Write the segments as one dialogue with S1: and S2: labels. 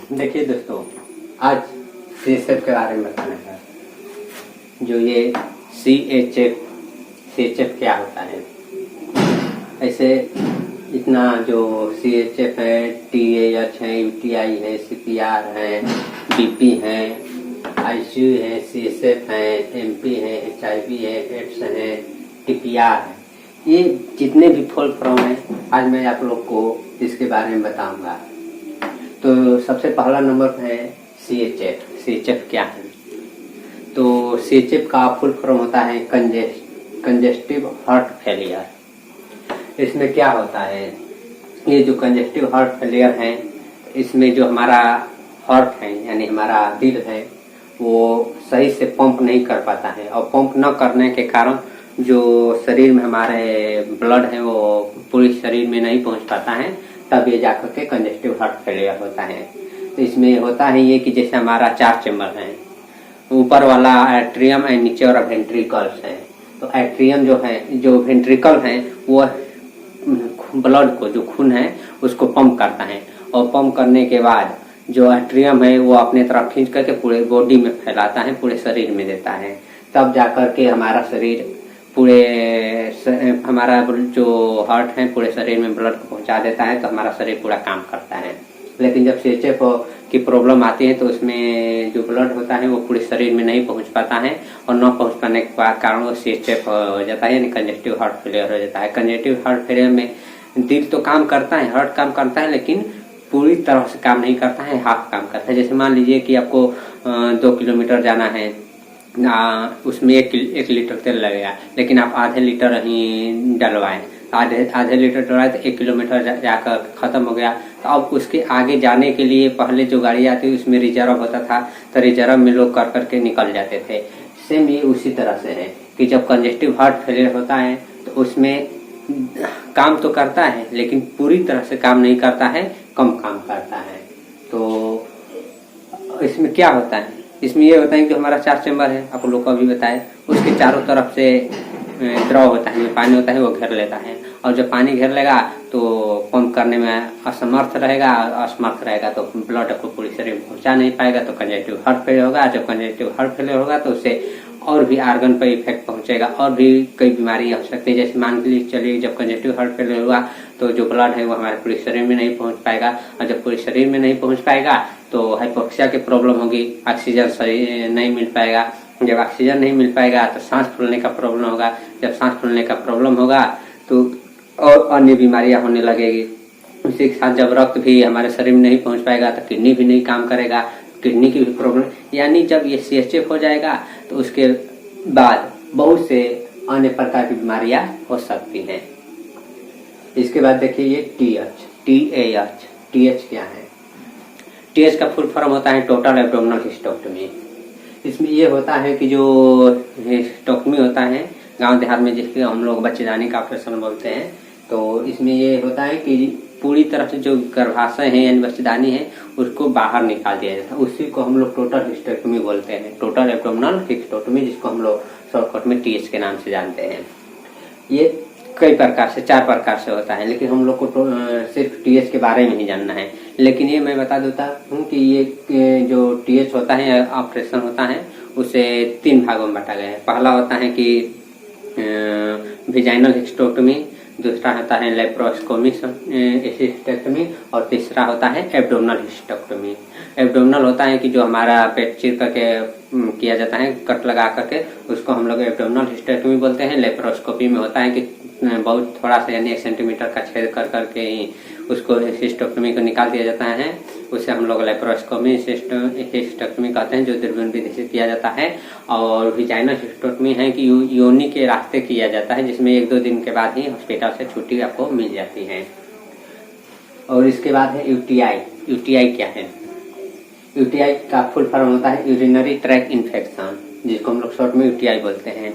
S1: देखिए दोस्तों, आज सीएचएफ के बारे में बताना है। जो ये सीएचएफ क्या होता है। ऐसे इतना जो सीएचएफ है, टीएएच है, यूटीआई है, सीपीआर है, बीपी है, आईसीयू है, सीएसएफ है, एमपी है, एचआईवी है, एड्स है, टीपीआर है। ये जितने भी फुल फॉर्म है, आज मैं आप लोग को इसके बारे में बताऊंगा। तो सबसे पहला नंबर है सीएचएफ। सीएचएफ क्या है? तो सीएचएफ का फुल फॉर्म होता है कंजेस्टिव हार्ट फेलियर। इसमें क्या होता है, ये जो कंजेस्टिव हार्ट फेलियर है, इसमें जो हमारा हार्ट है यानी हमारा दिल है, वो सही से पंप नहीं कर पाता है, और पंप न करने के कारण जो शरीर में हमारे ब्लड है वो पूरे शरीर में नहीं पहुंच पाता है, तब ये जाकर के कंजेस्टिव हार्ट फेलियर होता है। तो इसमें होता है ये कि जैसे हमारा 4 चैम्बर हैं, ऊपर वाला एट्रियम है, नीचे वाला वेंट्रिकल्स है। तो एट्रियम जो है, जो वेंट्रिकल है, वो ब्लड को, जो खून है उसको पंप करता है, और पंप करने के बाद जो एट्रियम है वो अपने तरफ खींच करके पूरे बॉडी में फैलाता है, पूरे शरीर में देता है। तब जाकर के हमारा शरीर हमारा जो हार्ट है पूरे शरीर में ब्लड को पहुंचा देता है, तो हमारा शरीर पूरा काम करता है। लेकिन जब सीएचएफ की प्रॉब्लम आती है तो उसमें जो ब्लड होता है वो पूरे शरीर में नहीं पहुंच पाता है, और न पहुंच पाने के कारण वो सीएचएफ हो जाता है, यानी कंजेस्टिव हार्ट फेलियर हो जाता है। कंजेस्टिव हार्ट फेलियर में दिल तो काम करता है, हार्ट काम करता है, लेकिन पूरी तरह से काम नहीं करता है, हाफ काम करता है। जैसे मान लीजिए कि आपको 2 किलोमीटर जाना है, उसमें एक लीटर तेल लगेगा, लेकिन आप आधे लीटर ही डलवाएं, आधे लीटर डलवाए तो 1 किलोमीटर जाकर खत्म हो गया। तो अब उसके आगे जाने के लिए पहले जो गाड़ी आती है उसमें रिजर्व होता था, तो रिजर्व में लोग कर करके निकल जाते थे। सेम ये उसी तरह से है कि जब कंजेस्टिव हार्ट फेलियर होता है तो उसमें काम तो करता है, लेकिन पूरी तरह से काम नहीं करता है, कम काम करता है। तो इसमें क्या होता है, इसमें ये होता है कि हमारा 4 चैम्बर है, आप लोग को अभी बताए, उसके चारों तरफ से द्रव होता है, पानी होता है, वो घेर लेता है, और जब पानी घेर लेगा तो पंप करने में असमर्थ रहेगा, तो ब्लड को पूरी शरीर में पहुंचा नहीं पाएगा, तो कंजेस्टिव हार्ट फेलियर होगा। जब कंजेस्टिव हार्ट फेलियर होगा तो उससे और भी आर्गन पर इफेक्ट पहुंचेगा, और भी कई बीमारी हो सकती है। जैसे मान लीजिए चलिए, जब कंजेस्टिव हार्ट फेलियर हुआ तो जो ब्लड है वो हमारे पूरे शरीर में नहीं पहुंच पाएगा, और जब पूरे शरीर में नहीं पहुंच पाएगा तो हाइपोक्सिया की प्रॉब्लम होगी, ऑक्सीजन सही नहीं मिल पाएगा। जब ऑक्सीजन नहीं मिल पाएगा तो सांस फूलने का प्रॉब्लम होगा, जब सांस फूलने का प्रॉब्लम होगा तो और अन्य बीमारियां होने लगेगी। उसी के साथ जब रक्त भी हमारे शरीर में नहीं पहुंच पाएगा तो किडनी भी नहीं काम करेगा, किडनी की भी प्रॉब्लम। यानी जब ये सीएचएफ हो जाएगा तो उसके बाद बहुत से अन्य प्रकार की बीमारियां हो सकती हैं। इसके बाद देखिए ये टीएच क्या है? टीएच का फुल फॉर्म होता है टोटल एब्डोमिनल हिस्टेक्टोमी। इसमें ये होता है कि जो हिस्टेक्टोमी होता है गांव देहात में, जिसके हम लोग बच्चेदानी का ऑपरेशन बोलते हैं, तो इसमें ये होता है कि पूरी तरह से जो गर्भाशय है यानी बच्चेदानी है उसको बाहर निकाल दिया जाता है। उसी को हम लोग टोटल हिस्टेक्टोमी बोलते हैं, टोटल एब्डोमिनल हिस्टेक्टोमी, जिसको हम लोग शॉर्टकट में टीएच के नाम से जानते हैं। ये कई प्रकार से, 4 प्रकार से होता है, लेकिन हम लोग को सिर्फ टीएच के बारे में ही जानना है। लेकिन ये मैं बता देता हूँ कि ये जो टीएच होता है, ऑपरेशन होता है, उसे 3 भागों में बांटा गया है। पहला होता है कि वेजाइनल हिस्टेक्टोमी, दूसरा होता है लेप्रोस्कोमी हिस्टेक्टोमी, और तीसरा होता है एब्डोमिनल हिस्टेक्टोमी। एब्डोमिनल होता है कि जो हमारा पेट चीर करके किया जाता है, कट लगा करके, उसको हम लोग एब्डोमिनल हिस्टेक्टोमी बोलते हैं। लेप्रोस्कोपी में होता है कि बहुत थोड़ा सा यानी 1 सेंटीमीटर का छेद कर करके ही उसको हिस्टेक्टोमी को निकाल दिया जाता है, उसे हम लोग लेप्रोस्कोमी हिस्टेक्टोमी कहते हैं, जो दूरबीन विधि से किया जाता है। और वेजाइनल हिस्टेक्टोमी है कि योनि के रास्ते किया जाता है, जिसमें 1-2 दिन के बाद ही हॉस्पिटल से छुट्टी आपको मिल जाती है। और इसके बाद है यूटीआई। यूटीआई क्या है? यूटीआई का फुल फॉर्म होता है यूरिनरी ट्रैक्ट इन्फेक्शन, जिसको हम लोग शॉर्ट में यूटीआई बोलते हैं।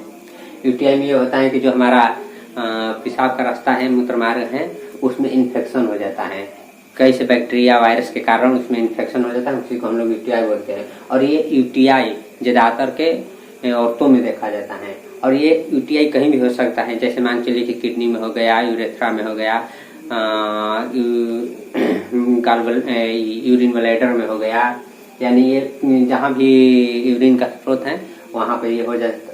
S1: यूटीआई में ये होता है कि जो हमारा पेशाब का रास्ता है, मूत्र मार्ग है, उसमें इन्फेक्शन हो जाता है, कई से बैक्टीरिया वायरस के कारण उसमें इन्फेक्शन हो जाता है, उसी को हम लोग यूटीआई बोलते हैं। और ये यूटीआई ज्यादातर के औरतों में देखा जाता है, और ये यूटीआई कहीं भी हो सकता है। जैसे मान चलिए कि किडनी में हो गया, यूरेथ्रा में हो गया, यूरिन ब्लैडर में हो गया, यानी ये जहाँ भी यूरिन का स्रोत है वहाँ पे ये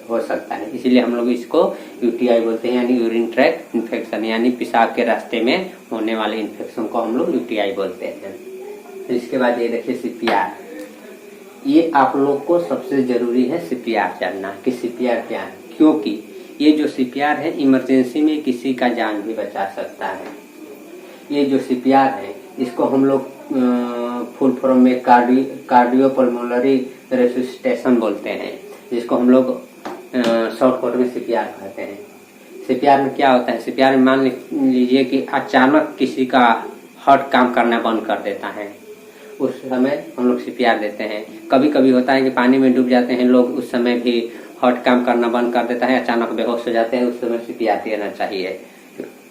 S1: हो सकता है। इसीलिए हम लोग इसको यूटीआई बोलते हैं, यानी यूरिन ट्रैक्ट इन्फेक्शन, यानी पेशाब के रास्ते में होने वाले इन्फेक्शन को हम लोग यूटीआई बोलते हैं। इसके बाद ये देखिए सीपीआर। ये आप लोग को सबसे जरूरी है सीपीआर जानना कि सीपीआर क्या है, क्योंकि ये जो सीपीआर है इमरजेंसी में किसी का जान भी बचा सकता है। ये जो सीपीआर है इसको हम लोग फुल फॉर्म में कार्डियोपल्मोनरी रेसिस्टेशन बोलते हैं, जिसको हम लोग शॉर्टकट में सीपीआर कहते हैं। सीपीआर में क्या होता है, सीपीआर में मान लीजिए कि अचानक किसी का हार्ट काम करना बंद कर देता है, उस समय हम लोग सीपीआर देते हैं। कभी कभी होता है कि पानी में डूब जाते हैं लोग, उस समय भी हार्ट काम करना बंद कर देता है, अचानक बेहोश हो जाते हैं, उस समय सीपीआर देना चाहिए।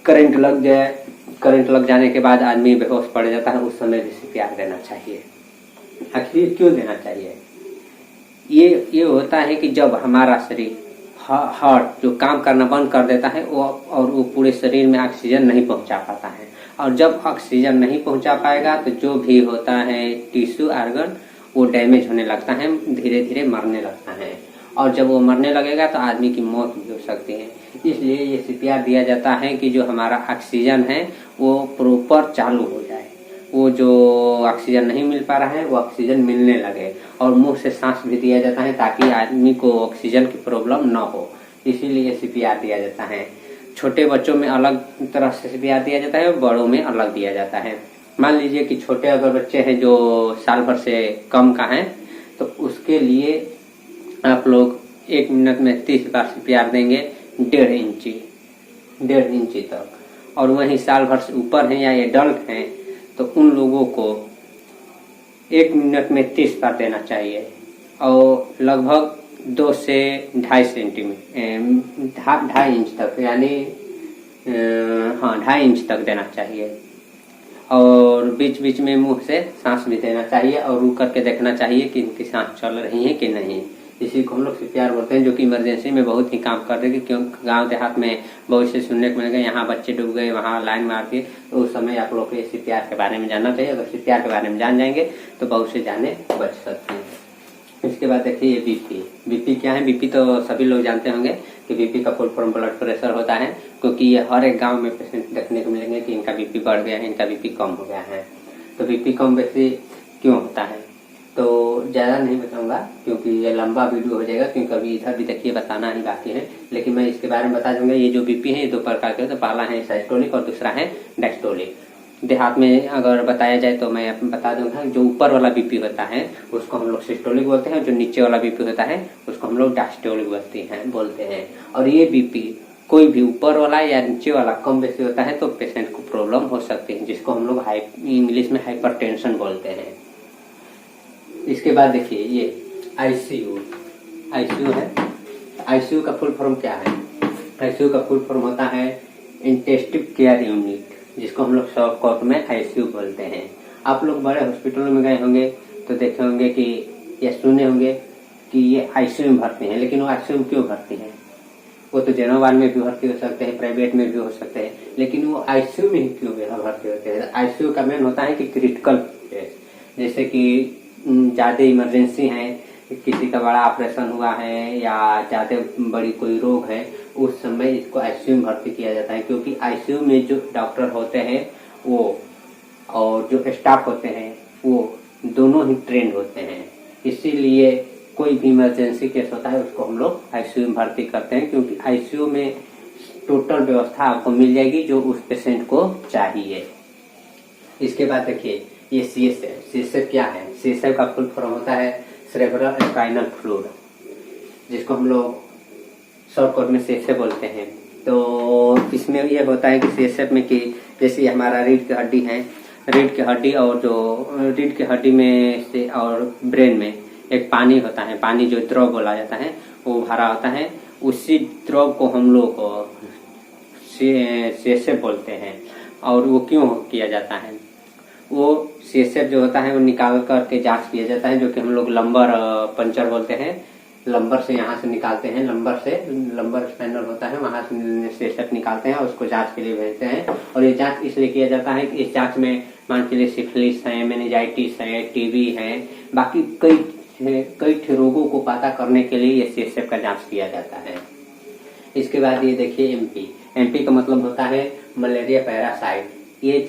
S1: करंट लग जाने के बाद आदमी बेहोश पड़ जाता है, उस समय भी सीपीआर देना चाहिए। आखिर क्यों देना चाहिए? ये होता है कि जब हमारा शरीर हार्ट जो काम करना बंद कर देता है वो पूरे शरीर में ऑक्सीजन नहीं पहुंचा पाता है, और जब ऑक्सीजन नहीं पहुंचा पाएगा तो जो भी होता है टिश्यू ऑर्गन वो डैमेज होने लगता है, धीरे धीरे मरने लगता है, और जब वो मरने लगेगा तो आदमी की मौत भी हो सकती है। इसलिए ये सीपीआर दिया जाता है कि जो हमारा ऑक्सीजन है वो प्रॉपर चालू हो जाए, वो जो ऑक्सीजन नहीं मिल पा रहा है वो ऑक्सीजन मिलने लगे, और मुंह से सांस भी दिया जाता है ताकि आदमी को ऑक्सीजन की प्रॉब्लम न हो, इसीलिए सीपीआर दिया जाता है। छोटे बच्चों में अलग तरह से सीपीआर दिया जाता है और बड़ों में अलग दिया जाता है। मान लीजिए कि छोटे अगर बच्चे हैं जो साल भर से कम का है तो उसके लिए आप लोग 1 मिनट में 30 बार सीपीआर देंगे 1.5 इंची तक, और वहीं साल भर से ऊपर है या एडल्ट हैं तो उन लोगों को 1 मिनट में 30 बार देना चाहिए, और लगभग 2 से 2.5 सेंटीमीटर 2.5 इंच तक, यानी 2.5 इंच तक देना चाहिए। और बीच बीच में मुंह से सांस भी देना चाहिए और रुक करके देखना चाहिए कि इनकी सांस चल रही है कि नहीं। इसी को हम लोग सीपीआर बोलते हैं, जो कि इमरजेंसी में बहुत ही काम करते हैं। क्योंकि गांव देहात में बहुत से सुनने को मिलेगा, यहाँ बच्चे डूब गए, वहाँ लाइन मार दी, तो उस समय आप लोग को सीपीआर के बारे में जानना चाहिए। अगर सीपीआर के बारे में जान जाएंगे तो बहुत से जाने बच सकते हैं। इसके बाद देखिए ये बीपी क्या है। बीपी तो सभी लोग जानते होंगे कि बीपी का फुल फॉर्म ब्लड प्रेशर होता है, क्योंकि ये हर एक गांव में पेशेंट देखने को मिलेंगे कि इनका बीपी बढ़ गया है, इनका बीपी कम हो गया है। तो बीपी कम वैसे क्यों होता है तो ज़्यादा नहीं बताऊंगा, क्योंकि ये लंबा वीडियो हो जाएगा, क्योंकि अभी इधर भी देखिए बताना ही बाकी है, लेकिन मैं इसके बारे में बता दूंगा। ये जो बीपी है ये 2 प्रकार के, तो पहला है सिस्टोलिक और दूसरा है डायस्टोलिक। देहात में अगर बताया जाए तो मैं बता दूंगा, जो ऊपर वाला बीपी होता है उसको हम लोग सिस्टोलिक बोलते हैं, जो नीचे वाला बीपी होता है उसको हम लोग डायस्टोलिक बोलते हैं। और ये बीपी कोई भी ऊपर वाला या नीचे वाला कम बेसी होता है तो पेशेंट को प्रॉब्लम हो सकती है, जिसको हम लोग इंग्लिश में हाइपरटेंशन बोलते हैं। इसके बाद देखिए ये आईसीयू है। आईसीयू का फुल फॉर्म क्या है? आईसीयू का फुल फॉर्म होता है इंटेंसिव केयर यूनिट, जिसको हम लोग शॉर्टकट में आईसीयू बोलते हैं। आप लोग बड़े हॉस्पिटलों में गए होंगे तो देखे होंगे कि या सुने होंगे कि ये आईसीयू में भर्ती हैं, लेकिन वो आईसीयू में क्यों भर्ती हैं? वो तो जनरल वार्ड में भी भर्ती हो सकते हैं, प्राइवेट में भी हो सकते हैं, लेकिन वो आईसीयू में ही क्यों भर्ती होते हैं? आईसीयू का मेन होता है कि क्रिटिकल केस, जैसे कि ज्यादा इमरजेंसी है, किसी का बड़ा ऑपरेशन हुआ है या ज्यादा बड़ी कोई रोग है, उस समय इसको आईसीयू में भर्ती किया जाता है। क्योंकि आईसीयू में जो डॉक्टर होते हैं वो और जो स्टाफ होते हैं वो दोनों ही ट्रेंड होते हैं, इसीलिए कोई भी इमरजेंसी केस होता है उसको हम लोग आईसीयू में भर्ती करते हैं, क्योंकि आईसीयू में टोटल व्यवस्था आपको मिल जाएगी जो उस पेशेंट को चाहिए। इसके बाद देखिए ये सीएसएफ क्या है? सीएसएफ का फुल फॉर्म होता है सेरेब्रल स्पाइनल फ्लूइड, जिसको हम लोग शॉर्टकट में सीएसएफ बोलते हैं। तो इसमें ये होता है कि सीएसएफ में कि जैसे हमारा रीढ़ की हड्डी है, रीढ़ की हड्डी और जो रीढ़ की हड्डी में से और ब्रेन में एक पानी होता है, पानी जो द्रव बोला जाता है वो भरा होता है, उसी द्रव को हम लोग सीएसएफ बोलते हैं। और वो क्यों किया जाता है? वो सीएसएफ जो होता है वो निकाल करके जांच किया जाता है, जो कि हम लोग लंबर पंचर बोलते हैं, लंबर से यहाँ से निकालते हैं, लंबर स्पैनर होता है, वहां से सीएचएफ निकालते हैं और उसको जांच के लिए भेजते हैं। और ये जांच इसलिए किया जाता है कि इस जांच में मान चलिए सिफिलिस है, मेनिंजाइटिस है, टीबी है, बाकी कई रोगों को पता करने के लिए ये सीएचएफ का जांच किया जाता है। इसके बाद ये देखिए एमपी का मतलब होता है मलेरिया पैरासाइट। ये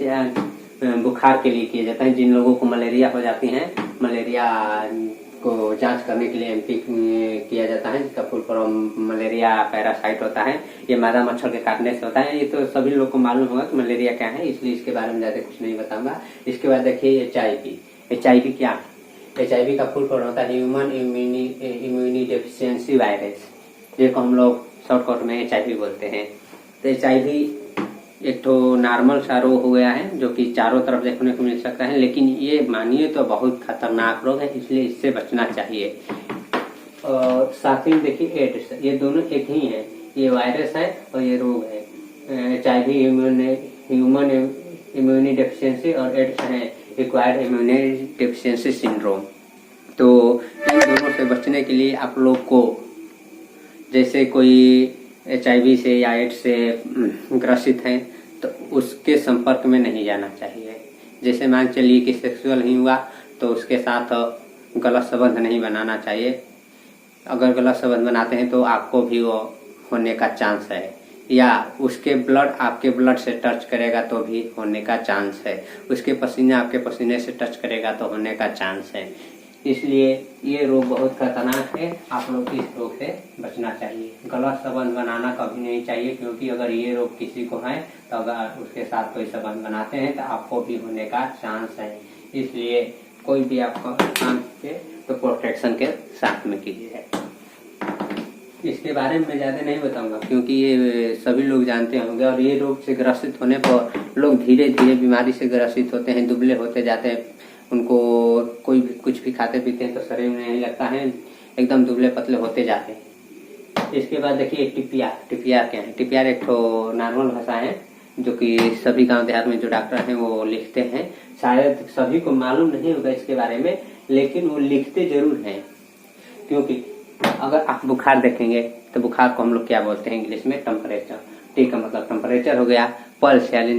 S1: बुखार के लिए किया जाता है। जिन लोगों को मलेरिया हो जाती है, मलेरिया को जांच करने के लिए एमपी किया जाता है, जिसका फुल फॉर्म मलेरिया पैरासाइट होता है। ये मादा मच्छर के काटने से होता है। ये तो सभी लोग को मालूम होगा कि मलेरिया क्या है, इसलिए इसके बारे में ज्यादा कुछ नहीं बताऊंगा। इसके बाद देखिए HIV क्या है। HIV का फुल फॉर्म होता है ह्यूमन इम्यूनी डेफिशिएंसी वायरस, जिसको हम लोग शॉर्टकट में HIV बोलते हैं। तो HIV एक तो नॉर्मल सा रोग हो गया है जो कि चारों तरफ देखने को मिल सकता है, लेकिन ये मानिए तो बहुत खतरनाक रोग है, इसलिए इससे बचना चाहिए। और साथ ही देखिए एड्स, ये दोनों एक ही है, ये वायरस है और ये रोग है। HIV ह्यूमन इम्यूनी डेफिशिएंसी और एड्स है एक्वायर्ड इम्यूनी डेफिशिएंसी सिंड्रोम। तो इन दोनों से बचने के लिए आप लोग को, जैसे कोई HIV से या एड्स से ग्रसित हैं तो उसके संपर्क में नहीं जाना चाहिए। जैसे मान चलिए कि सेक्सुअल ही हुआ तो उसके साथ गलत संबंध नहीं बनाना चाहिए। अगर गलत संबंध बनाते हैं तो आपको भी वो होने का चांस है, या उसके ब्लड आपके ब्लड से टच करेगा तो भी होने का चांस है, उसके पसीने आपके पसीने से टच करेगा तो होने का चांस है। इसलिए ये रोग बहुत खतरनाक है, आप लोग इस रोग से बचना चाहिए। गलत संबंध बनाना कभी नहीं चाहिए, क्योंकि अगर ये रोग किसी को है तो अगर उसके साथ कोई संबंध बनाते हैं तो आपको भी होने का चांस है। इसलिए कोई भी आपका काम के तो प्रोटेक्शन के साथ में कीजिए। इसके बारे में ज्यादा नहीं बताऊंगा क्योंकि ये सभी लोग जानते होंगे, और ये रोग से ग्रसित होने पर लोग धीरे धीरे बीमारी से ग्रसित होते हैं, दुबले होते जाते हैं। उनको कोई भी कुछ भी खाते पीते हैं तो शरीर में नहीं लगता है, एकदम दुबले पतले होते जाते हैं। इसके बाद देखिए टिपियार क्या है। टिपियार एक तो नॉर्मल भाषा है जो कि सभी गांव देहात में जो डॉक्टर हैं वो लिखते हैं। शायद सभी को मालूम नहीं होगा इसके बारे में, लेकिन वो लिखते जरूर हैं। क्योंकि अगर आप बुखार देखेंगे तो बुखार को हम लोग क्या बोलते हैं इंग्लिश में, टेम्परेचर। टी का मतलब टेम्परेचर हो गया। पल्स यानी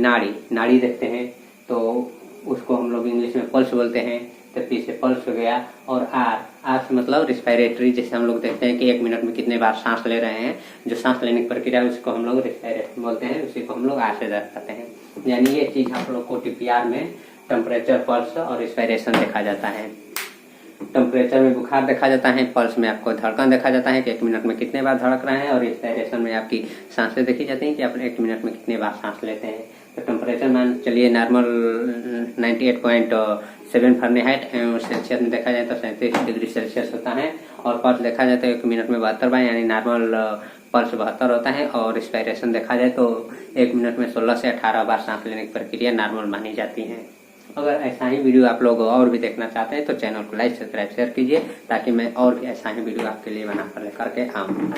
S1: नाड़ी देखते हैं तो उसको हम लोग इंग्लिश में पल्स बोलते हैं, तो पी से पल्स हो गया। और आर से मतलब रिस्पायरेटरी, जैसे हम लोग देखते हैं कि 1 मिनट में कितने बार सांस ले रहे हैं, जो सांस लेने की प्रक्रिया है उसको हम लोग रिस्पायरेटरी बोलते हैं, उसी को हम लोग आर से दर्शाते हैं। यानी ये चीज आप लोग को टीपीआर में टेम्परेचर, पल्स और रिस्पायरेशन देखा जाता है। टेम्परेचर में बुखार देखा जाता है, पल्स में आपको धड़कन देखा जाता है कि 1 मिनट में कितने बार धड़क रहे हैं, और रिस्पायरेशन में आपकी सांसें देखी जाती हैं कि आप 1 मिनट में कितने बार सांस लेते हैं। तो टेम्परेचर मान चलिए नॉर्मल 98.7 फ़ारेनहाइट सेल्सियस में देखा जाए तो 37 डिग्री सेल्सियस होता है। और पल्स देखा जाए तो 1 मिनट में 72 बार, यानी नॉर्मल पल्स 72 होता है। और रिस्पायरेशन देखा जाए तो 1 मिनट में 16 से 18 बार सांस लेने की प्रक्रिया नॉर्मल मानी जाती है। अगर ऐसा ही वीडियो आप लोग और भी देखना चाहते हैं तो चैनल को लाइक, सब्सक्राइब, शेयर कीजिए, ताकि मैं और भी ऐसा ही वीडियो आपके लिए बना कर लेकर के आऊँ।